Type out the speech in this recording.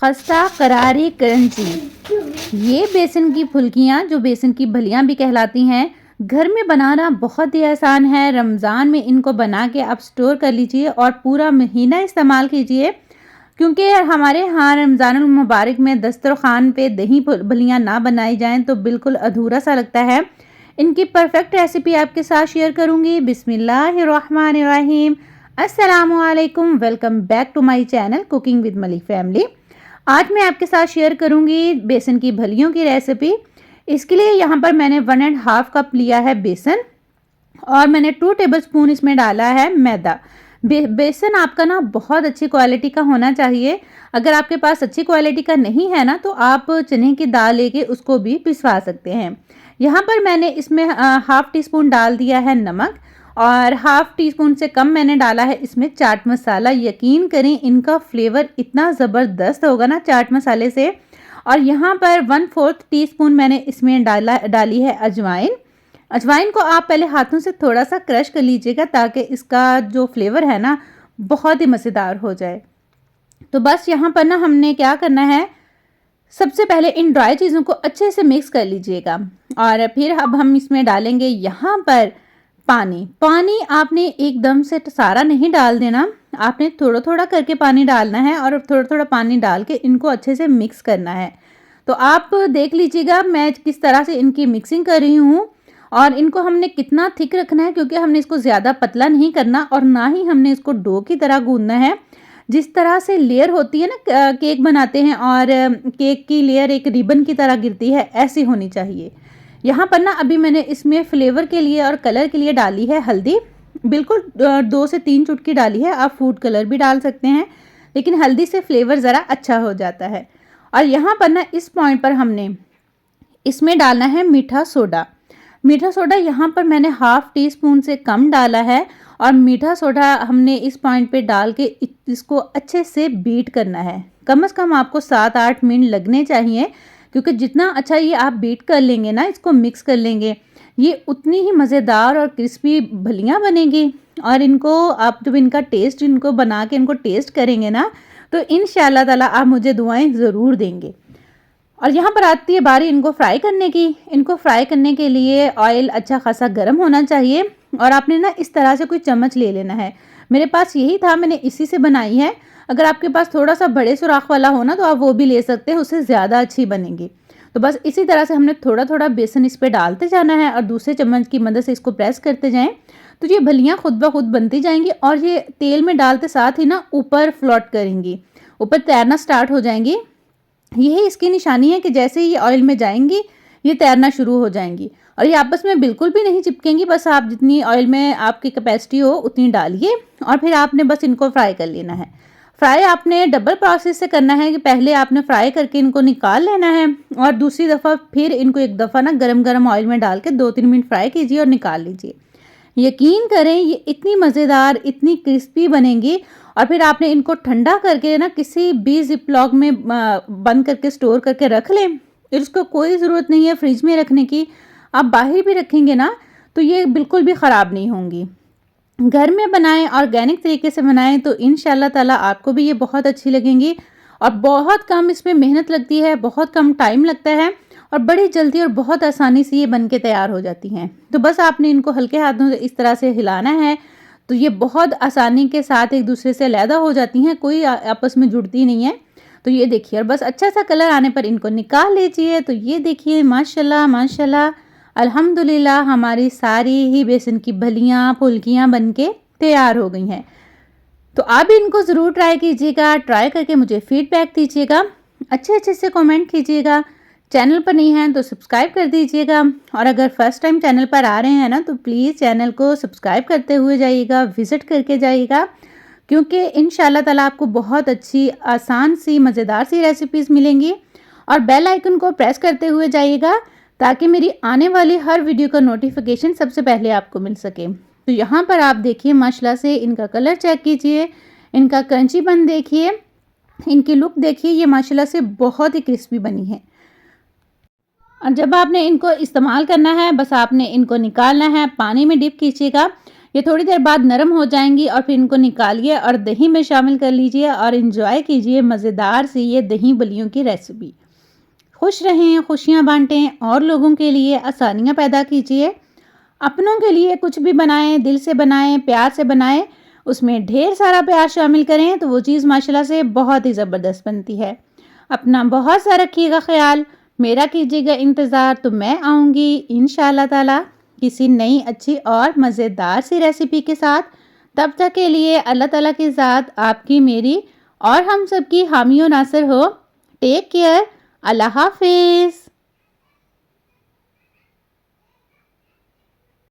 खस्ता करारी क्रंची। ये बेसन की फुल्कियाँ जो बेसन की भलियाँ भी कहलाती हैं, घर में बनाना बहुत ही आसान है। रमज़ान में इनको बना के आप स्टोर कर लीजिए और पूरा महीना इस्तेमाल कीजिए, क्योंकि हमारे यहाँ रमज़ानुल मुबारक में दस्तरखान पे दही भलियाँ ना बनाई जाएं तो बिल्कुल अधूरा सा लगता है। इनकी परफेक्ट रेसिपी आपके साथ शेयर करूँगी। बिस्मिल्लाहिर्रहमानिर्रहीम। अस्सलामुअलैकुम, welcome back to my channel cooking with Malik family. आज मैं आपके साथ शेयर करूंगी बेसन की भलियों की रेसिपी। इसके लिए यहाँ पर मैंने 1.5 कप लिया है बेसन और मैंने 2 टेबलस्पून इसमें डाला है मैदा। बेसन आपका ना बहुत अच्छी क्वालिटी का होना चाहिए। अगर आपके पास अच्छी क्वालिटी का नहीं है ना तो आप चने की दाल लेके उसको भी पिसवा सकते हैं। यहाँ पर मैंने इसमें हाफ टी स्पून डाल दिया है नमक और हाफ टी स्पून से कम मैंने डाला है इसमें चाट मसाला। यकीन करें इनका फ्लेवर इतना ज़बरदस्त होगा ना चाट मसाले से। और यहाँ पर 1/4 टीस्पून मैंने इसमें डाली है अजवाइन। अजवाइन को आप पहले हाथों से थोड़ा सा क्रश कर लीजिएगा ताकि इसका जो फ्लेवर है ना बहुत ही मज़ेदार हो जाए। तो बस यहाँ पर ना हमने क्या करना है, सबसे पहले इन ड्राई चीज़ों को अच्छे से मिक्स कर लीजिएगा और फिर अब हम इसमें डालेंगे यहाँ पर पानी आपने एकदम से सारा नहीं डाल देना, आपने थोड़ा थोड़ा करके पानी डालना है और थोड़ा थोड़ा पानी डाल के इनको अच्छे से मिक्स करना है। तो आप देख लीजिएगा मैं किस तरह से इनकी मिक्सिंग कर रही हूँ। और इनको हमने कितना थिक रखना है, क्योंकि हमने इसको ज़्यादा पतला नहीं करना और ना ही हमने इसको डो की तरह गूंदना है। जिस तरह से लेयर होती है ना केक बनाते हैं और केक की लेयर एक रिबन की तरह गिरती है, ऐसी होनी चाहिए। यहाँ पर ना अभी मैंने इसमें फ्लेवर के लिए और कलर के लिए डाली है हल्दी, बिल्कुल 2 से 3 चुटकी डाली है। आप फूड कलर भी डाल सकते हैं, लेकिन हल्दी से फ्लेवर ज़रा अच्छा हो जाता है। और यहाँ पर ना इस पॉइंट पर हमने इसमें डालना है मीठा सोडा। मीठा सोडा यहाँ पर मैंने हाफ टी स्पून से कम डाला है और मीठा सोडा हमने इस पॉइंट पे डाल के इसको अच्छे से बीट करना है। कम से कम आपको 7-8 मिनट लगने चाहिए, क्योंकि जितना अच्छा ये आप बीट कर लेंगे ना, इसको मिक्स कर लेंगे, ये उतनी ही मज़ेदार और क्रिस्पी भलियाँ बनेगी। और इनको आप जब इनका टेस्ट इनको बना के इनको टेस्ट करेंगे ना तो इंशाल्लाह ताला आप मुझे दुआएं ज़रूर देंगे। और यहाँ पर आती है बारी इनको फ्राई करने की। इनको फ्राई करने के लिए ऑयल अच्छा खासा गर्म होना चाहिए और आपने ना इस तरह से कोई चम्मच ले लेना है। मेरे पास यही था, मैंने इसी से बनाई है। अगर आपके पास थोड़ा सा बड़े सुराख वाला हो ना तो आप वो भी ले सकते हैं, उससे ज़्यादा अच्छी बनेगी। तो बस इसी तरह से हमने थोड़ा थोड़ा बेसन इस पर डालते जाना है और दूसरे चम्मच की मदद से इसको प्रेस करते जाएं तो ये भलियाँ खुद ब खुद बनती जाएंगी और ये तेल में डालते साथ ही ना ऊपर फ्लोट करेंगी, ऊपर तैरना स्टार्ट हो जाएंगी। यही इसकी निशानी है कि जैसे ही ये ऑयल में जाएंगी ये तैरना शुरू हो जाएंगी और ये आपस में बिल्कुल भी नहीं चिपकेंगी। बस आप जितनी ऑयल में आपकी कैपेसिटी हो उतनी डालिए और फिर आपने बस इनको फ्राई कर लेना है। फ्राई आपने डबल प्रोसेस से करना है कि पहले आपने फ्राई करके इनको निकाल लेना है और दूसरी दफ़ा फिर इनको एक दफ़ा ना गरम गरम ऑयल में डाल के 2-3 मिनट फ्राई कीजिए और निकाल लीजिए। यकीन करें ये इतनी मज़ेदार, इतनी क्रिस्पी बनेंगी। और फिर आपने इनको ठंडा करके ना किसी भी जिपलॉक में बंद करके स्टोर करके रख लें। इसको कोई ज़रूरत नहीं है फ्रिज में रखने की, आप बाहर भी रखेंगे ना तो ये बिल्कुल भी ख़राब नहीं होंगी। घर में बनाएं, ऑर्गेनिक तरीके से बनाएं तो इंशाल्लाह ताला आपको भी ये बहुत अच्छी लगेंगी। और बहुत कम इसमें मेहनत लगती है, बहुत कम टाइम लगता है और बड़ी जल्दी और बहुत आसानी से ये बन के तैयार हो जाती हैं। तो बस आपने इनको हल्के हाथों से इस तरह से हिलाना है तो ये बहुत आसानी के साथ एक दूसरे से अलहदा हो जाती हैं, कोई आपस में जुड़ती नहीं है। तो ये देखिए, और बस अच्छा सा कलर आने पर इनको निकाल लीजिए। तो ये देखिए माशाल्लाह माशाल्लाह अल्हम्दुलिल्लाह हमारी सारी ही बेसन की भलियाँ फुल्कियाँ बनके तैयार हो गई हैं। तो आप भी इनको ज़रूर ट्राई कीजिएगा, ट्राई करके मुझे फीडबैक दीजिएगा, अच्छे अच्छे से कमेंट कीजिएगा। चैनल पर नहीं हैं तो सब्सक्राइब कर दीजिएगा और अगर फर्स्ट टाइम चैनल पर आ रहे हैं ना तो प्लीज़ चैनल को सब्सक्राइब करते हुए जाइएगा, विज़िट करके जाइएगा, क्योंकि इंशाल्लाह ताला आपको बहुत अच्छी आसान सी मज़ेदार सी रेसिपीज़ मिलेंगी। और बेल आइकन को प्रेस करते हुए जाइएगा ताकि मेरी आने वाली हर वीडियो का नोटिफिकेशन सबसे पहले आपको मिल सके। तो यहाँ पर आप देखिए माशाल्लाह से इनका कलर चेक कीजिए, इनका क्रंचीपन देखिए, इनकी लुक देखिए, ये माशाल्लाह से बहुत ही क्रिस्पी बनी है। और जब आपने इनको इस्तेमाल करना है बस आपने इनको निकालना है, पानी में डिप कीजिएगा ये थोड़ी देर बाद नरम हो जाएंगी और फिर इनको निकालिए और दही में शामिल कर लीजिए और एंजॉय कीजिए मज़ेदार सी ये दही बल्लियों की रेसिपी। खुश रहें, खुशियाँ बांटें और लोगों के लिए आसानियाँ पैदा कीजिए। अपनों के लिए कुछ भी बनाएं, दिल से बनाएं, प्यार से बनाएं, उसमें ढेर सारा प्यार शामिल करें तो वो चीज़ माशाल्लाह से बहुत ही ज़बरदस्त बनती है। अपना बहुत सा रखिएगा ख्याल, मेरा कीजिएगा इंतज़ार, तो मैं आऊँगी इंशाअल्लाह ताला किसी नई अच्छी और मज़ेदार सी रेसिपी के साथ। तब तक के लिए अल्लाह ताला की ज़ात आपकी, मेरी और हम सब की हामी और नासिर हो। Take care. अल्लाह हाफिज़।